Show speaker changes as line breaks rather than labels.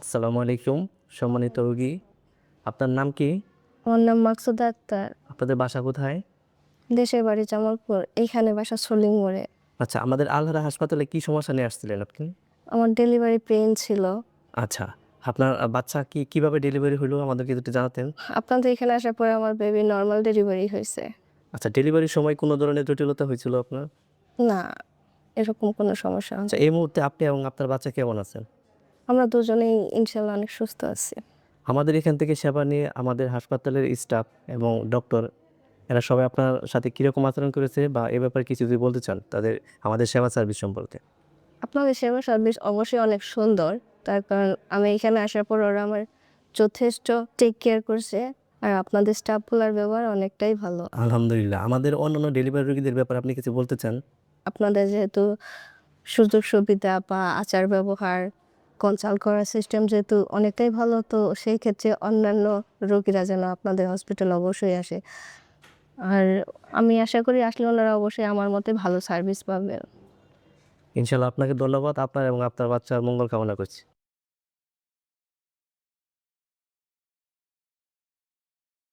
আসসালামু আলাইকুম সম্মানিত রোগী। আপনার নাম কি?
আমার নাম মাকসুদা আক্তার।
আপনাদের বাসা কোথায়?
দেশের বাড়ি জামালপুর। এইখানে বাসা সলিং মোড়ে।
আচ্ছা, আমাদের আল-হারা হাসপাতালে কি সমস্যা নিয়ে আসছিলেন আপনি?
আমার ডেলিভারি পেইন ছিল।
আচ্ছা, আপনার বাচ্চা কিভাবে ডেলিভারি হলো আমাদেরকে যদি একটু জানাতেন?
আপনাদের এখানে আসার পরে আমার বেবি নরমাল ডেলিভারি হইছে।
আচ্ছা, ডেলিভারির সময় কোনো ধরনের জটিলতা হয়েছিল আপনার?
না, এরকম কোনো সমস্যা
আচ্ছা,
হয়নি।
এই মুহূর্তে আপনি এবং আপনার বাচ্চা কেমন আছেন?
আমরা দুজনেই ইনশাআল্লাহ অনেক সুস্থ আছি।
আমাদের এখান থেকে সেবা নিয়ে আমাদের হাসপাতালের স্টাফ এবং ডক্টর এরা সবাই আপনার সাথে কিরকম আচরণ করেছে বা এ ব্যাপারে কিছু যদি বলতে চান আমাদের সেবা সার্ভিস সম্পর্কে?
আপনাদের সেবা সার্ভিস অবশ্যই অনেক সুন্দর। তার কারণ আমি এখানে আসার পর ওরা আমার যথেষ্ট টেক কেয়ার করছে। আর আপনাদের স্টাফগুলার ব্যবহার অনেকটাই ভালো।
আলহামদুলিল্লাহ। আমাদের অন্যান্য ডেলিভারি রোগীদের ব্যাপারে আপনি কিছু বলতে চান?
আপনাদের যেহেতু সুযোগ সুবিধা বা আচার ব্যবহার, কনসাল্ট করার সিস্টেম যেহেতু অনেকটাই ভালো, তো সেই ক্ষেত্রে অন্যান্য রোগীরা যেন আপনাদের হসপিটালে অবশ্যই আসে। আর আমি আশা করি আসলে ওনারা অবশ্যই আমার মতে ভালো সার্ভিস পাবেন।
ইনশাআল্লাহ আপনাকে ধন্যবাদ। আপনার এবং আপনার বাচ্চার মঙ্গল কামনা করছি।